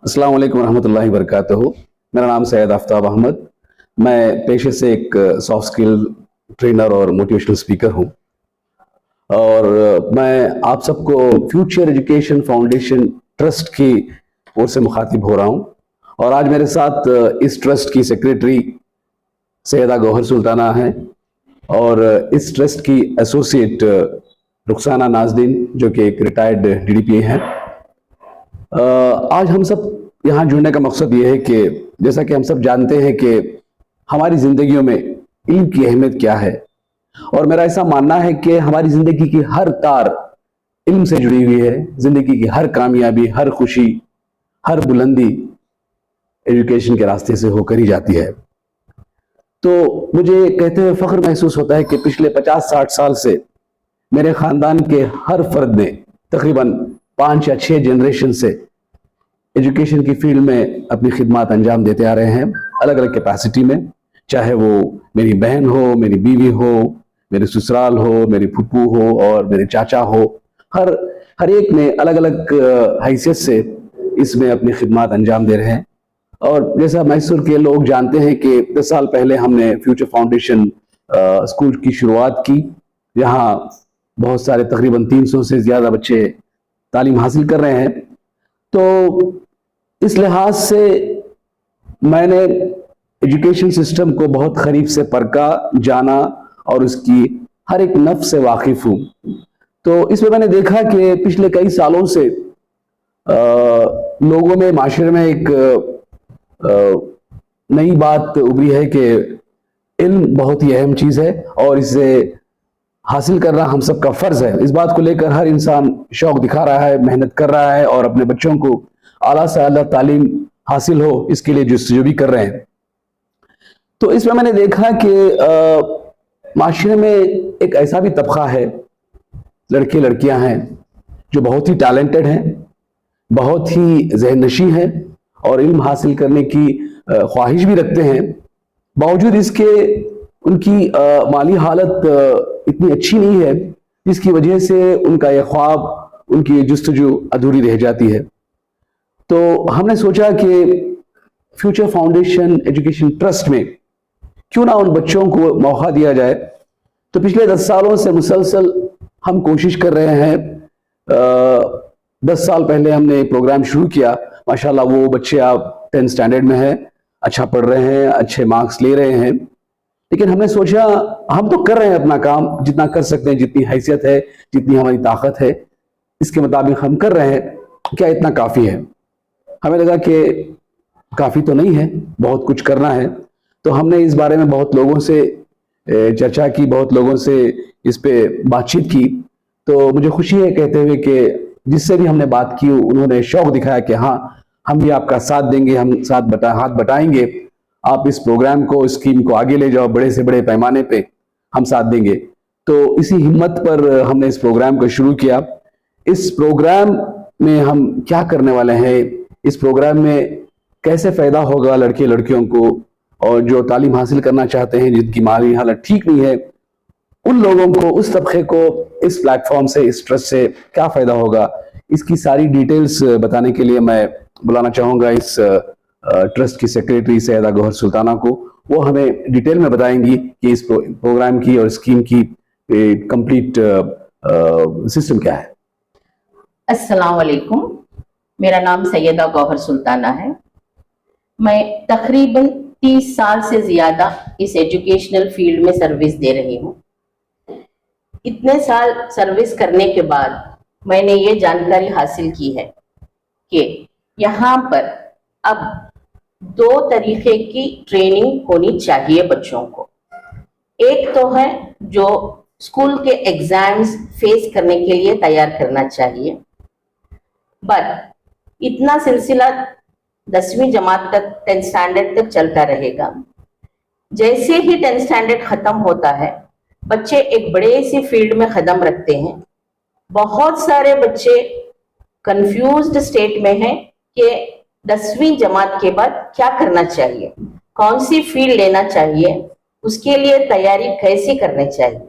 अस्सलाम वालेकुम रहमतुल्लाहि व बरकातहू। मेरा नाम सैयद आफ्ताब अहमद। मैं पेशे से एक सॉफ्ट स्किल ट्रेनर और मोटिवेशनल स्पीकर हूँ और मैं आप सबको फ्यूचर एजुकेशन फाउंडेशन ट्रस्ट की ओर से मुखातिब हो रहा हूँ। और आज मेरे साथ इस ट्रस्ट की सेक्रेटरी सैयदा गौहर सुल्ताना हैं और इस ट्रस्ट की एसोसिएट रुखसाना नाजदीन जो कि एक रिटायर्ड डीडीपी हैं। आज हम सब यहाँ जुड़ने का मकसद ये है कि जैसा कि हम सब जानते हैं कि हमारी जिंदगियों में इल्म की अहमियत क्या है, और मेरा ऐसा मानना है कि हमारी जिंदगी की हर तार इल्म से जुड़ी हुई है। जिंदगी की हर कामयाबी, हर खुशी, हर बुलंदी एजुकेशन के रास्ते से होकर ही जाती है। तो मुझे कहते हुए फख्र महसूस होता है कि पिछले 50-60 साल से मेरे खानदान के हर फर्द ने तकरीबन 5 या 6 जनरेशन से एजुकेशन की फील्ड में अपनी खिदमत अंजाम देते आ रहे हैं, अलग अलग कैपेसिटी में। चाहे वो मेरी बहन हो, मेरी बीवी हो, मेरे ससुराल हो, मेरी फुप्पू हो और मेरे चाचा हो, हर एक ने अलग अलग हैसियत से इसमें अपनी खिदमत अंजाम दे रहे हैं। और जैसा मैसूर के लोग जानते हैं कि 10 साल पहले हमने फ्यूचर फाउंडेशन स्कूल की शुरुआत की। यहाँ बहुत सारे तकरीबन 300 से ज़्यादा बच्चे तालीम हासिल कर रहे हैं। तो इस लिहाज से मैंने एजुकेशन सिस्टम को बहुत करीब से परखा, जाना और उसकी हर एक नफ्स से वाकिफ हूँ। तो इसमें मैंने देखा कि पिछले कई सालों से लोगों में, माशरे में एक नई बात उभरी है कि इल्म बहुत ही अहम चीज़ है और इसे हासिल करना हम सबका फर्ज है। इस बात को लेकर हर इंसान शौक दिखा रहा है, मेहनत कर रहा है और अपने बच्चों को आला से आला तालीम हासिल हो इसके लिए जो भी कर रहे हैं। तो इसमें मैंने देखा कि माशरे में एक ऐसा भी तबका है, लड़के लड़कियां हैं जो बहुत ही टैलेंटेड हैं, बहुत ही ज़हननशी हैं और इल्म हासिल करने की ख्वाहिश भी रखते हैं। बावजूद इसके उनकी माली हालत इतनी अच्छी नहीं है जिसकी वजह से उनका यह ख्वाब, उनकी जुस्तजू अधूरी रह जाती है। तो हमने सोचा कि फ्यूचर फाउंडेशन एजुकेशन ट्रस्ट में क्यों ना उन बच्चों को मौका दिया जाए। तो पिछले 10 सालों से मुसलसल हम कोशिश कर रहे हैं। 10 साल पहले हमने प्रोग्राम शुरू किया। माशाल्लाह वो बच्चे आप 10th स्टैंडर्ड में हैं, अच्छा पढ़ रहे हैं, अच्छे मार्क्स ले रहे हैं। लेकिन हमने सोचा हम तो कर रहे हैं अपना काम, जितना कर सकते हैं, जितनी हैसियत है, जितनी हमारी ताकत है, इसके मुताबिक हम कर रहे हैं। क्या इतना काफ़ी है? हमें लगा कि काफ़ी तो नहीं है, बहुत कुछ करना है। तो हमने इस बारे में बहुत लोगों से चर्चा की, बहुत लोगों से इस पे बातचीत की। तो मुझे खुशी है कहते हुए कि जिससे भी हमने बात की उन्होंने शौक दिखाया कि हाँ, हम भी आपका साथ देंगे, हम हाथ बटाएंगे, आप इस प्रोग्राम को, स्कीम को आगे ले जाओ, बड़े से बड़े पैमाने पे हम साथ देंगे। तो इसी हिम्मत पर हमने इस प्रोग्राम को शुरू किया। इस प्रोग्राम में हम क्या करने वाले हैं, इस प्रोग्राम में कैसे फायदा होगा लड़के लड़कियों को, और जो तालीम हासिल करना चाहते हैं, जिनकी माली हालत ठीक नहीं है, उन लोगों को, उस तबके को इस प्लेटफॉर्म से, इस ट्रस्ट से क्या फायदा होगा, इसकी सारी डिटेल्स बताने के लिए मैं बुलाना चाहूँगा इस ट्रस्ट की सेक्रेटरी सैयदा गौहर सुल्ताना को। वो हमें डिटेल में बताएंगी कि इस प्रोग्राम की और स्कीम की कंप्लीट सिस्टम क्या है। अस्सलाम वालेकुम, मेरा नाम सैयदा गौहर सुल्ताना है। मैं तकरीबन 30 साल से ज़्यादा इस एजुकेशनल फील्ड में सर्विस दे रही हूँ। इतने साल सर्विस करने के बाद मैंने ये जानकारी हासिल की है कि यहाँ पर अब 2 तरीके की ट्रेनिंग होनी चाहिए बच्चों को। एक तो है जो स्कूल के एग्जाम्स फेस करने के लिए तैयार करना चाहिए, बट इतना सिलसिला 10वीं जमात तक, 10th स्टैंडर्ड तक चलता रहेगा। जैसे ही 10th स्टैंडर्ड खत्म होता है, बच्चे एक बड़े सी फील्ड में कदम रखते हैं। बहुत सारे बच्चे कंफ्यूज्ड स्टेट में हैं कि 10वीं जमात के बाद क्या करना चाहिए, कौन सी फील्ड लेना चाहिए, उसके लिए तैयारी कैसे करनी चाहिए।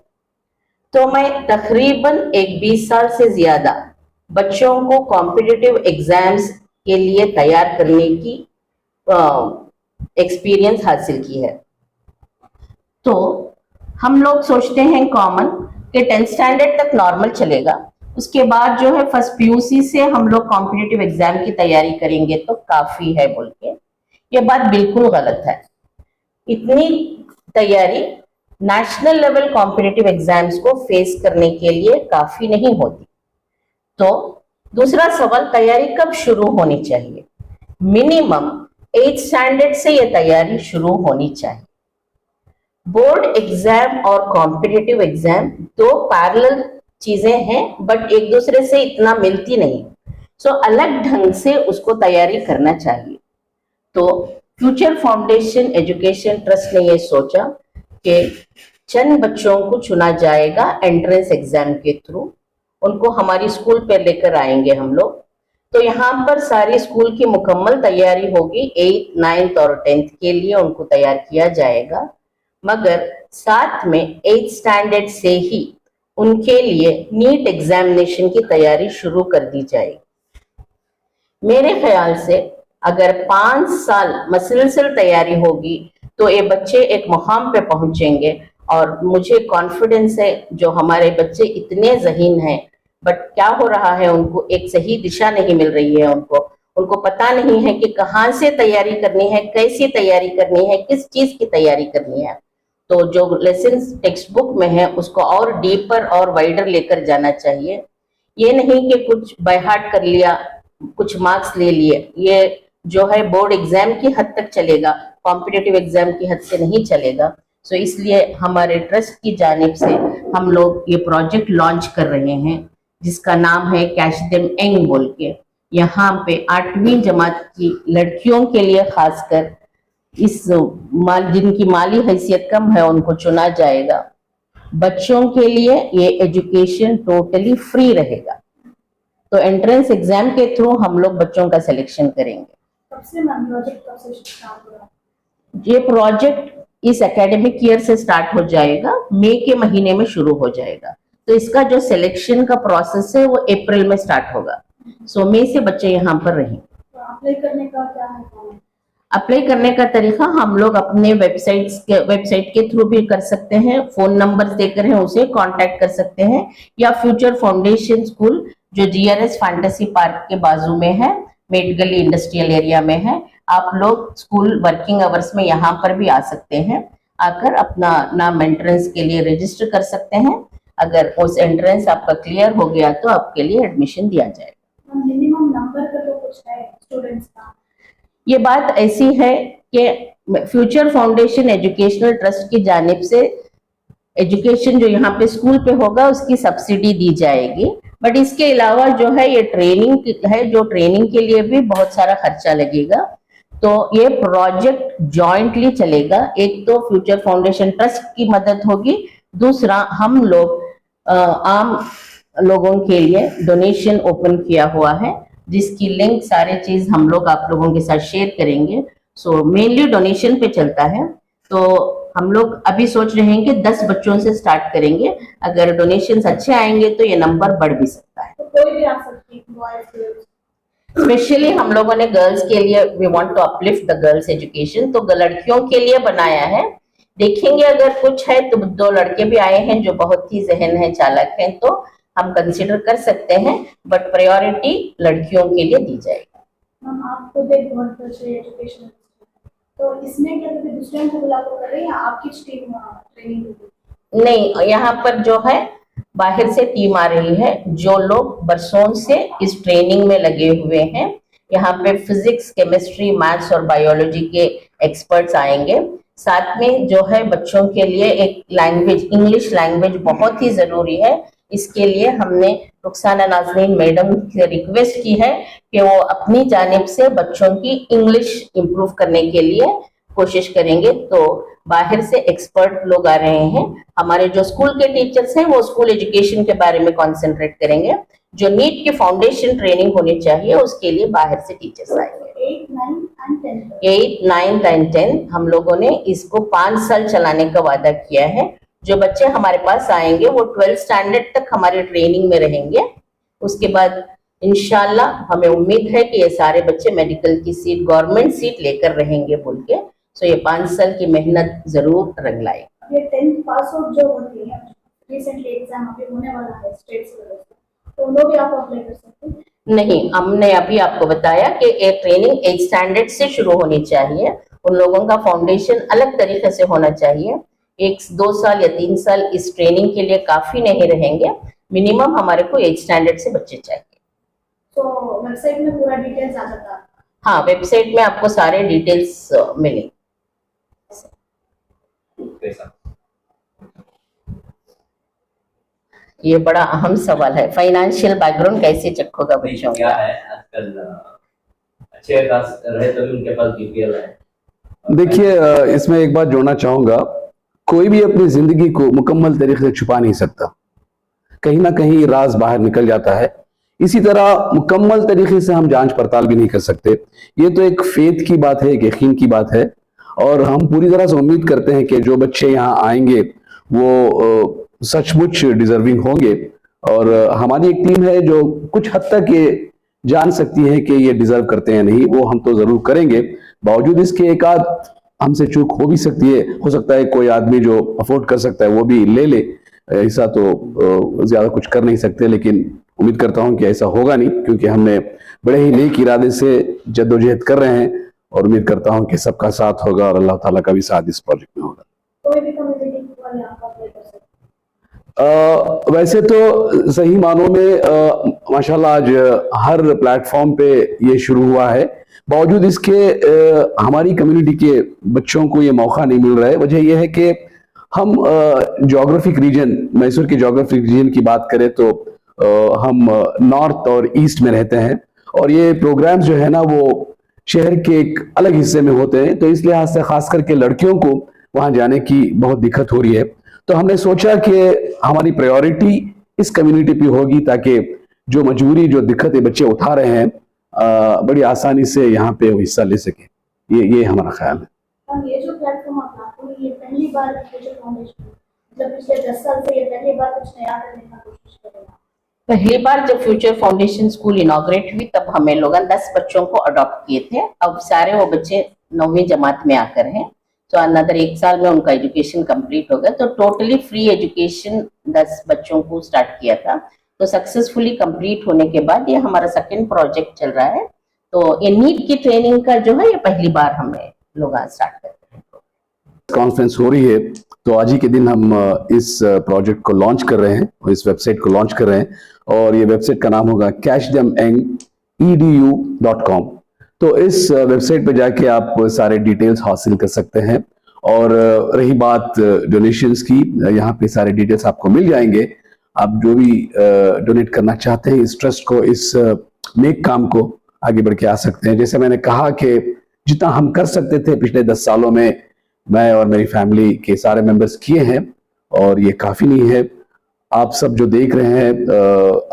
तो मैं तकरीबन एक 20 साल से ज्यादा बच्चों को कॉम्पिटिटिव एग्जाम्स के लिए तैयार करने की एक्सपीरियंस हासिल की है। तो हम लोग सोचते हैं कॉमन कि 10th स्टैंडर्ड तक नॉर्मल चलेगा, उसके बाद जो है फर्स्ट पीयूसी से हम लोग कॉम्पिटिटिव एग्जाम की तैयारी करेंगे तो काफी है बोल के। ये बात बिल्कुल गलत है। इतनी तैयारी नेशनल लेवल कॉम्पिटिटिव एग्जाम्स को फेस करने के लिए काफी नहीं होती। तो दूसरा सवाल, तैयारी कब शुरू होनी चाहिए? मिनिमम 8th स्टैंडर्ड से ये तैयारी शुरू होनी चाहिए। बोर्ड एग्जाम और कॉम्पिटिटिव एग्जाम दो पैरेलल चीजें हैं, बट एक दूसरे से इतना मिलती नहीं, सो अलग ढंग से उसको तैयारी करना चाहिए। तो फ्यूचर फाउंडेशन एजुकेशन ट्रस्ट ने ये सोचा कि चंद बच्चों को चुना जाएगा एंट्रेंस एग्जाम के थ्रू, उनको हमारी स्कूल पे लेकर आएंगे हम लोग। तो यहाँ पर सारी स्कूल की मुकम्मल तैयारी होगी, 8th, 9th और 10th के लिए उनको तैयार किया जाएगा, मगर साथ में 8th स्टैंडर्ड से ही उनके लिए नीट एग्जामिनेशन की तैयारी शुरू कर दी जाएगी। मेरे ख्याल से अगर 5 साल मसलसल तैयारी होगी तो ये बच्चे एक मुकाम पे पहुंचेंगे, और मुझे कॉन्फिडेंस है जो हमारे बच्चे इतने ज़हीन हैं, बट क्या हो रहा है, उनको एक सही दिशा नहीं मिल रही है। उनको पता नहीं है कि कहाँ से तैयारी करनी है, कैसी तैयारी करनी है, किस चीज़ की तैयारी करनी है। तो जो लेसन टेक्स्ट बुक में है उसको और डीपर और वाइडर लेकर जाना चाहिए। ये नहीं कि कुछ बाय हार्ट कर लिया, कुछ मार्क्स ले लिए, ये जो है बोर्ड एग्जाम की हद तक चलेगा, कॉम्पिटिटिव एग्जाम की हद से नहीं चलेगा। सो इसलिए हमारे ट्रस्ट की जानिब से हम लोग ये प्रोजेक्ट लॉन्च कर रहे हैं जिसका नाम है कैच देम यंग बोल के। यहाँ पे 8वीं जमात की लड़कियों के लिए खासकर जिनकी माली हैसियत कम है उनको चुना जाएगा। बच्चों के लिए ये एजुकेशन टोटली फ्री रहेगा। तो एंट्रेंस एग्जाम के थ्रू हम लोग बच्चों का सिलेक्शन करेंगे। ये प्रोजेक्ट इस एकेडमिक ईयर से स्टार्ट हो जाएगा, मई के महीने में शुरू हो जाएगा। तो इसका जो सिलेक्शन का प्रोसेस है वो अप्रैल में स्टार्ट होगा। सो मई से बच्चे यहाँ पर रहेंगे। तो अप्लाई करने का क्या है? अप्लाई करने का तरीका हम लोग अपने वेबसाइट के थ्रू भी कर सकते हैं, फोन नंबर देकर हैं उसे कांटेक्ट कर सकते हैं, या फ्यूचर फाउंडेशन स्कूल जो GRS फैंटेसी पार्क के बाजू में है, मेट गली इंडस्ट्रियल एरिया में है, आप लोग स्कूल वर्किंग आवर्स में यहाँ पर भी आ सकते हैं, आकर अपना नाम एंट्रेंस के लिए रजिस्टर कर सकते हैं। अगर उस एंट्रेंस आपका क्लियर हो गया तो आपके लिए एडमिशन दिया जाएगा। मिनिमम नंबर का तो कुछ है स्टूडेंट्स का? ये बात ऐसी है कि फ्यूचर फाउंडेशन एजुकेशनल ट्रस्ट की जानिब से एजुकेशन जो यहाँ पे स्कूल पे होगा उसकी सब्सिडी दी जाएगी, बट इसके अलावा जो है ये ट्रेनिंग है, जो ट्रेनिंग के लिए भी बहुत सारा खर्चा लगेगा। तो ये प्रोजेक्ट जॉइंटली चलेगा, एक तो फ्यूचर फाउंडेशन ट्रस्ट की मदद होगी, दूसरा हम लोग आम लोगों के लिए डोनेशन ओपन किया हुआ है जिसकी लिंक सारे चीज हम लोग आप लोगों के साथ शेयर करेंगे। सो मेनली डोनेशन पे चलता है। तो हम लोग अभी सोच रहे हैं कि 10 बच्चों से स्टार्ट करेंगे, अगर डोनेशंस अच्छे आएंगे तो ये नंबर बढ़ भी सकता है। तो कोई भी आ सकती है, बॉयज गर्ल्स? स्पेशली हम लोगों ने गर्ल्स के लिए we want to uplift the girls education, तो लड़कियों के लिए बनाया है। देखेंगे अगर कुछ है तो 2 लड़के भी आए हैं जो बहुत ही जहन है, चालाक हैं, तो हम कंसीडर कर सकते हैं, बट प्रायोरिटी लड़कियों के लिए दी जाएगी। मैम आप खुद एक बहुत अच्छे एजुकेशन, तो इसमें क्या कहते हैं दूसरे को बुला कर रहे हैं या आपकी टीम ट्रेनिंग होगी? नहीं, यहाँ पर जो है बाहर से टीम आ रही है, जो लोग बरसों से इस ट्रेनिंग में लगे हुए हैं। यहाँ पे फिजिक्स, केमिस्ट्री, मैथ्स और बायोलॉजी के एक्सपर्ट्स आएंगे। साथ में जो है बच्चों के लिए एक लैंग्वेज, इंग्लिश लैंग्वेज बहुत ही जरूरी है। इसके लिए हमने रुखसाना नाज़नीन मैडम से रिक्वेस्ट की है कि वो अपनी जानिब से बच्चों की इंग्लिश इंप्रूव करने के लिए कोशिश करेंगे। तो बाहर से एक्सपर्ट लोग आ रहे हैं। हमारे जो स्कूल के टीचर्स हैं वो स्कूल एजुकेशन के बारे में कॉन्सेंट्रेट करेंगे। जो नीट की फाउंडेशन ट्रेनिंग होनी चाहिए उसके लिए बाहर से टीचर्स आएंगे। 8, 9 एंड 10 हम लोगों ने इसको 5 साल चलाने का वादा किया है। जो बच्चे हमारे पास आएंगे वो 12th स्टैंडर्ड तक हमारे ट्रेनिंग में रहेंगे। उसके बाद इंशाल्लाह हमें उम्मीद है कि ये सारे बच्चे मेडिकल की सीट, गवर्नमेंट सीट लेकर रहेंगे बोल के। सो ये 5 साल की मेहनत जरूर रंग लाएगी। ये 10th पास आउट जो होती है, रिसेंटली एग्जाम अभी होने वाला है स्टेट लेवल से, तो उन लोग भी आप अप्लाई कर सकते हैं? नहीं, हमने अभी आपको बताया कि एक ट्रेनिंग 8 स्टैंडर्ड से शुरू होनी चाहिए। उन लोगों का फाउंडेशन अलग तरीके से होना चाहिए। 1-2 साल या 3 साल इस ट्रेनिंग के लिए काफी नहीं रहेंगे। मिनिमम हमारे को 8 स्टैंडर्ड से बच्चे चाहिए। तो वेबसाइट में पूरा डिटेल्स आ जाता है? हाँ, वेबसाइट में आपको सारे डिटेल्स मिलेंगे। ये बड़ा अहम सवाल है, फाइनेंशियल बैकग्राउंड कैसे चेक होगा बच्चों क्या का? है आजकल अच्छे खास रहे तभी उनके पास बीपीएल है। देखिए, इसमें एक बात जोड़ना चाहूंगा, कोई भी अपनी जिंदगी को मुकम्मल तरीके से छुपा नहीं सकता, कहीं ना कहीं राज बाहर निकल जाता है। इसी तरह मुकम्मल तरीके से हम जांच पड़ताल भी नहीं कर सकते। ये तो एक फेथ की बात है, एक यकीन की बात है, और हम पूरी तरह से उम्मीद करते हैं कि जो बच्चे यहाँ आएंगे वो सचमुच डिजर्विंग होंगे। और हमारी एक टीम है जो कुछ हद तक ये जान सकती है कि ये डिजर्व करते हैं नहीं, वो हम तो जरूर करेंगे। बावजूद इसके एक आध हमसे चूक हो भी सकती है, हो सकता है कोई आदमी जो अफोर्ड कर सकता है वो भी ले ले, ऐसा तो ज्यादा कुछ कर नहीं सकते, लेकिन उम्मीद करता हूं कि ऐसा होगा नहीं, क्योंकि हमने बड़े ही नेक इरादे से जद्दोजहद कर रहे हैं और उम्मीद करता हूं कि सबका साथ होगा और अल्लाह ताला का भी साथ इस प्रोजेक्ट में होगा। कोई भी कम्युनिटी वाले आप अप्लाई कर सकते हैं? वैसे तो सही मानों में माशाल्लाह आज हर प्लेटफॉर्म पे ये शुरू हुआ है। बावजूद इसके हमारी कम्युनिटी के बच्चों को ये मौका नहीं मिल रहा है। वजह यह है कि हम ज्योग्राफिक रीजन, मैसूर के ज्योग्राफिक रीजन की बात करें तो हम नॉर्थ और ईस्ट में रहते हैं, और ये प्रोग्राम्स जो है ना वो शहर के एक अलग हिस्से में होते हैं, तो इस लिहाज से खास करके लड़कियों को वहां जाने की बहुत दिक्कत हो रही है। तो हमने सोचा कि हमारी प्रायोरिटी इस कम्युनिटी पे होगी, ताकि जो मजबूरी, जो दिक्कतें बच्चे उठा रहे हैं बड़ी आसानी से यहाँ पे वो हिस्सा ले सके। ये हमारा ख्याल है। ये जो प्लेटफॉर्म आप लाते हैं, ये पहली बार फ्यूचर फाउंडेशन, मतलब पिछले 10 साल से ये पहली बार कुछ नया करने का कोशिश करेगा? पहली बार जब फ्यूचर फाउंडेशन स्कूल इनॉग्रेट हुई तब हमें लोग 10 बच्चों को अडॉप्ट किए थे। अब सारे वो बच्चे 9वीं जमात में आकर हैं, तो अनदर 1 साल में उनका एजुकेशन कंप्लीट हो गया। तो टोटली फ्री एजुकेशन 10 बच्चों को स्टार्ट किया था, तो सक्सेसफुली कंप्लीट होने के बाद ये हमारा सेकंड प्रोजेक्ट चल रहा है। तो ये नीट की ट्रेनिंग का जो है ये पहली बार हमें लोग स्टार्ट करते हैं। कॉन्फ्रेंस हो रही है, तो आज ही के दिन हम इस प्रोजेक्ट को लॉन्च कर रहे हैं और इस वेबसाइट को लॉन्च कर रहे हैं, और ये वेबसाइट का नाम होगा catchthem.edu.com। तो इस वेबसाइट पे जाके आप सारे डिटेल्स हासिल कर सकते हैं। और रही बात डोनेशंस की, यहाँ पे सारे डिटेल्स आपको मिल जाएंगे। आप जो भी डोनेट करना चाहते हैं इस ट्रस्ट को, इस नेक काम को आगे बढ़ के आ सकते हैं। जैसे मैंने कहा कि जितना हम कर सकते थे पिछले 10 सालों में, मैं और मेरी फैमिली के सारे मेंबर्स किए हैं, और ये काफी नहीं है। आप सब जो देख रहे हैं,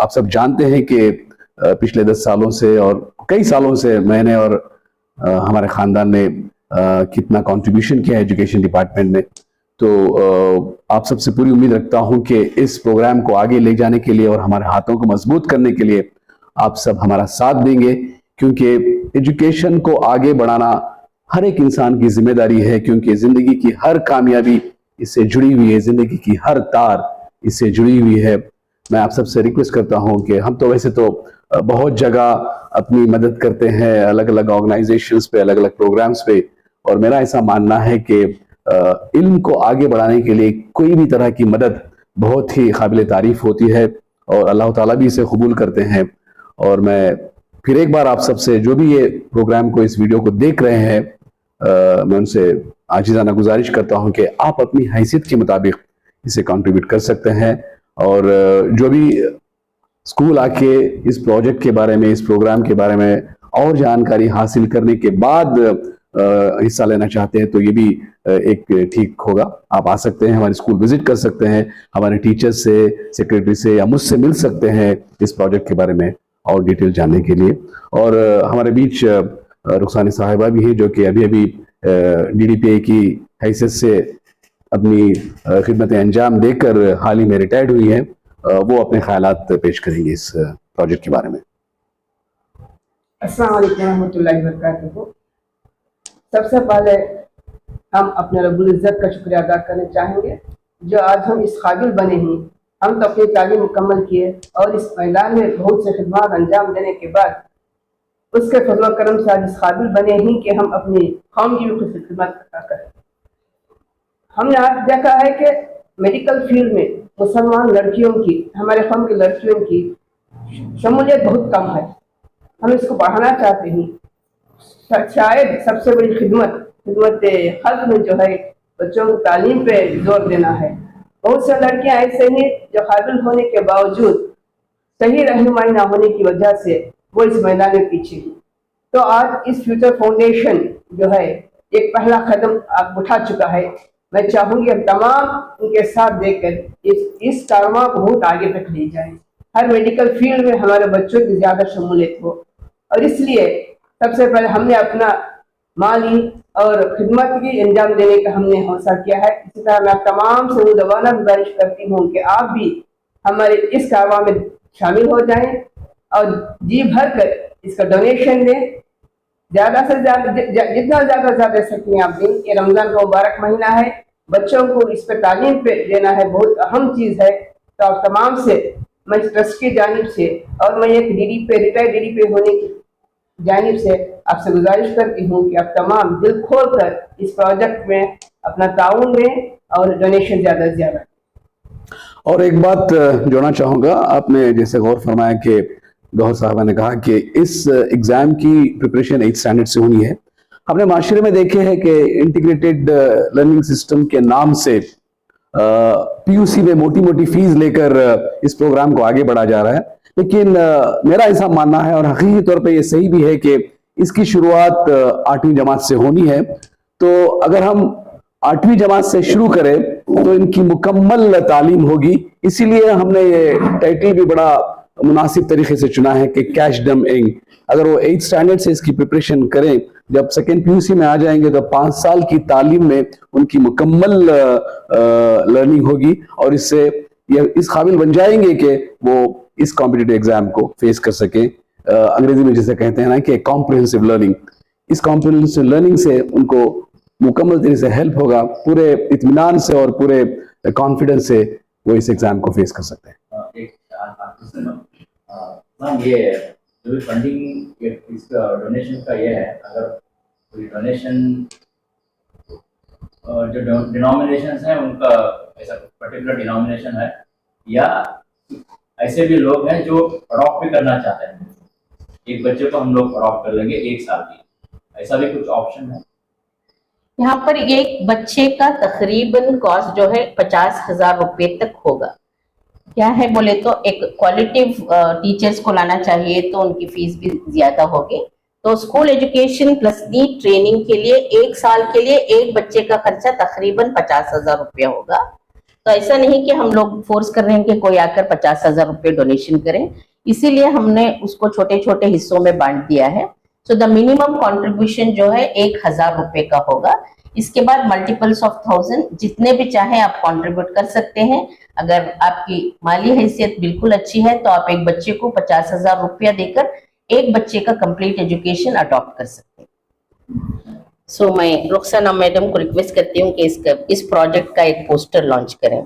आप सब जानते हैं कि पिछले 10 सालों से और कई सालों से मैंने और हमारे खानदान ने कितना कंट्रीब्यूशन किया है एजुकेशन डिपार्टमेंट में। तो आप सबसे पूरी उम्मीद रखता हूं कि इस प्रोग्राम को आगे ले जाने के लिए और हमारे हाथों को मजबूत करने के लिए आप सब हमारा साथ देंगे, क्योंकि एजुकेशन को आगे बढ़ाना हर एक इंसान की जिम्मेदारी है, क्योंकि जिंदगी की हर कामयाबी इससे जुड़ी हुई है, जिंदगी की हर तार इससे जुड़ी हुई है। मैं आप सबसे रिक्वेस्ट करता हूं कि हम तो वैसे तो बहुत जगह अपनी मदद करते हैं, अलग अलग ऑर्गेनाइजेशंस पे, अलग अलग प्रोग्राम्स पे, और मेरा ऐसा मानना है कि इल्म को आगे बढ़ाने के लिए कोई भी तरह की मदद बहुत ही काबिल तारीफ होती है, और अल्लाह ताला भी इसे कबूल करते हैं। और मैं फिर एक बार आप सबसे, जो भी ये प्रोग्राम को, इस वीडियो को देख रहे हैं, मैं उनसे आजिज़ाना गुजारिश करता हूं कि आप अपनी हैसियत के मुताबिक इसे कंट्रीब्यूट कर सकते हैं। और जो भी स्कूल आके इस प्रोजेक्ट के बारे में, इस प्रोग्राम के बारे में और जानकारी हासिल करने के बाद हिस्सा लेना चाहते हैं, तो ये भी एक ठीक होगा। आप आ सकते हैं, हमारे स्कूल विजिट कर सकते हैं, हमारे टीचर से, सेक्रेटरी से या मुझसे मिल सकते हैं इस प्रोजेक्ट के बारे में और डिटेल जानने के लिए। और हमारे बीच रुखसानी साहिबा भी हैं, जो कि अभी अभी DDPA की हैसियत से अपनी खिदमतें अंजाम देकर हाल ही में रिटायर्ड हुई हैं। वो अपने ख्यालात पेश करेंगे इस प्रोजेक्ट के बारे में। अस्सलाम वालेकुम रहमतुल्लाहि व बरकातहू। सबसे पहले हम अपने रब्बुल इज़्ज़त का शुक्रिया अदा करना चाहेंगे जो आज हम इस काबिल बने हैं। हम तो अपनी तालीम मुकम्मल किए और इस मैदान में बहुत से खिदमत अंजाम देने के बाद उसके फजल करम से आज इस काबिल बने हैं कि हम अपनी कौम की भी खिदमत करें। हमने आज देखा है कि मेडिकल फील्ड में मुसलमान लड़कियों की, हमारे कौम की लड़कियों की शमूलियत बहुत कम है। हम इसको बढ़ाना चाहते हैं। शायद सबसे बड़ी खिदमत खल्क में जो है बच्चों को तालीम पे जोर देना है। बहुत से लड़कियां ऐसे हैं जो काबिल होने के बावजूद सही रहनुमाई ना होने की वजह से वो इस मैदान में पीछे हैं। तो आज इस फ्यूचर फाउंडेशन जो है एक पहला कदम आप उठा चुका है। मैं चाहूंगी हम तमाम उनके साथ देकर इस कारवां को बहुत आगे तक ले जाएं। हर मेडिकल फील्ड में हमारे बच्चों की ज्यादा शमूलियत हो और इसलिए सबसे पहले हमने अपना माली और खिदमत की अंजाम देने का हमने हौसला किया है। इसी तरह मैं तमाम से मुदवाना गुजारिश करती हूँ कि आप भी हमारे इस कारवां में शामिल हो जाएं और जी भर कर इसका डोनेशन दें। ज्यादा से ज्यादा जितना ज्यादा दे सकते हैं आप दें। ये रमजान का मुबारक महीना है, बच्चों को इस पर तालीम पे देना है, बहुत अहम चीज है। तो आप तमाम से मैं ट्रस्ट की जानिब से और मैं एक रिटायर्ड DDP होने की जानिब से आपसे गुजारिश करती हूँ कि आप तमाम दिल खोल कर इस प्रोजेक्ट में अपना ताउन दें और डोनेशन ज्यादा से ज्यादा। और एक बात जोड़ना चाहूँगा, आपने जैसे गौर फरमाया कि गौहर साहबा ने कहा कि इस एग्ज़ाम की प्रिपरेशन 8th स्टैंडर्ड से होनी है। हमने माशरे में देखे हैं कि इंटीग्रेटेड लर्निंग सिस्टम के नाम से PUC में मोटी मोटी फीस लेकर इस प्रोग्राम को आगे बढ़ा जा रहा है। लेकिन मेरा ऐसा मानना है और हकीकी तौर पे ये सही भी है कि इसकी शुरुआत 8वीं जमात से होनी है। तो अगर हम 8वीं जमात से शुरू करें तो इनकी मुकम्मल तालीम होगी। इसीलिए हमने ये टाइटल भी बड़ा मुनासिब तरीके से चुना है कि कैश डम इंग। अगर वो 8th स्टैंडर्ड से इसकी प्रिपरेशन करें, जब 2nd PUC में आ जाएंगे तो 5 साल की तालीम में उनकी मुकम्मल लर्निंग होगी और इससे ये इस काबिल बन जाएंगे कि वो इस कॉम्पिटिटिव एग्जाम को फेस कर सके। अंग्रेजी में जिसे कहते हैं ना कि कॉम्प्रिहेंसिव लर्निंग। इस कॉम्प्रिहेंसिव लर्निंग से उनको मुकम्मल तरीके से हेल्प होगा, पूरे इत्मीनान से और पूरे कॉन्फिडेंस से वो इस एग्जाम को फेस कर सकते हैं। एक मैम, ये जो भी फंडिंग इसका डोनेशन का ये है, अगर कोई डोनेशन जो डिनोमिनेशंस हैं उनका ऐसा पर्टिकुलर डिनोमिनेशन है या ऐसे भी लोग हैं जो अडॉप्ट भी करना चाहते हैं, एक बच्चे को हम लोग अडॉप्ट कर लेंगे 1 साल की, ऐसा भी कुछ ऑप्शन है? यहाँ पर एक बच्चे का तकरीबन कॉस्ट जो है 50,000 रुपए तक होगा। क्या है बोले तो एक क्वालिटिव टीचर्स को लाना चाहिए तो उनकी फीस भी ज्यादा होगी। तो school education plus NEET training के लिए 1 साल के लिए एक बच्चे का खर्चा तकरीबन 50,000 रुपया होगा। तो ऐसा नहीं कि हम लोग फोर्स कर रहे हैं कि कोई आकर 50,000 रुपये डोनेशन करें, इसीलिए हमने उसको छोटे छोटे हिस्सों में बांट दिया है। सो द मिनिमम कॉन्ट्रीब्यूशन जो है 1,000 रुपये का होगा। इसके बाद मल्टीपल्स ऑफ 1000 जितने भी चाहे आप कंट्रीब्यूट कर सकते हैं। अगर आपकी माली हैसियत बिल्कुल अच्छी है तो आप एक बच्चे को 50,000 रुपया देकर एक बच्चे का कंप्लीट एजुकेशन अडॉप्ट कर सकते हैं। सो मैं रुखसाना मैडम को रिक्वेस्ट करती हूँ कि इस प्रोजेक्ट का एक पोस्टर लॉन्च करें।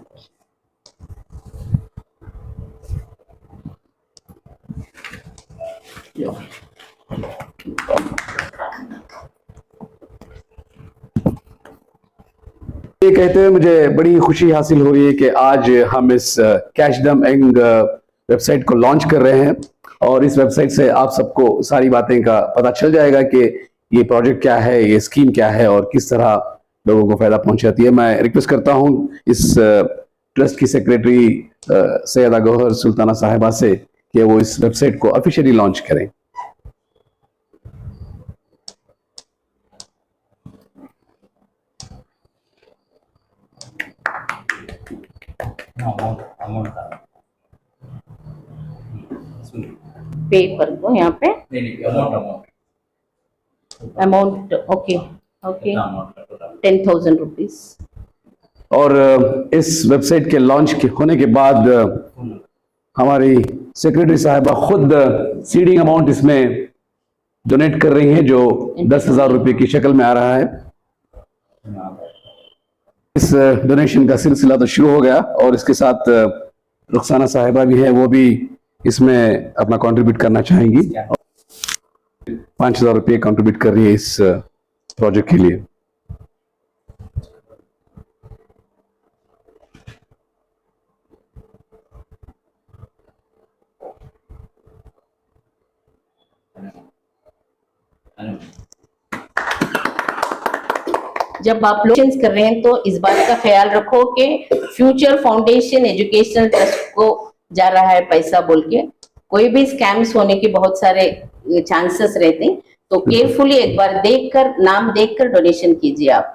ये कहते हुए मुझे बड़ी खुशी हासिल हो रही है कि आज हम इस कैश डम इंग वेबसाइट को लॉन्च कर रहे हैं और इस वेबसाइट से आप सबको सारी बातें का पता चल जाएगा कि ये प्रोजेक्ट क्या है, ये स्कीम क्या है और किस तरह लोगों को फायदा पहुंचाती है। मैं रिक्वेस्ट करता हूं इस ट्रस्ट की सेक्रेटरी सैयदा गौहर सुल्ताना साहिबा से कि वो इस वेबसाइट को ऑफिशियली लॉन्च करें। पे कर दो यहाँ पे नहीं, अमाउंट। Okay okay 10,000 rupees. और इस वेबसाइट के लॉन्च के होने के बाद हमारी सेक्रेटरी साहिबा खुद सीडिंग अमाउंट इसमें डोनेट कर रही हैं, जो 10,000 रुपये की शक्ल में आ रहा है। इस डोनेशन का सिलसिला तो शुरू हो गया और इसके साथ रुखसाना साहिबा भी है, वो भी इसमें अपना कंट्रीब्यूट करना चाहेंगी। 5,000 रुपये कंट्रीब्यूट कर रही है इस प्रोजेक्ट के लिए। जब आप लोग कर रहे हैं तो इस बात का ख्याल रखो कि फ्यूचर फाउंडेशन एजुकेशनल ट्रस्ट को जा रहा है पैसा बोल के, कोई भी स्कैम्स होने के बहुत सारे चांसेस रहते हैं, तो केयरफुली एक बार देखकर, नाम देखकर डोनेशन कीजिए आप।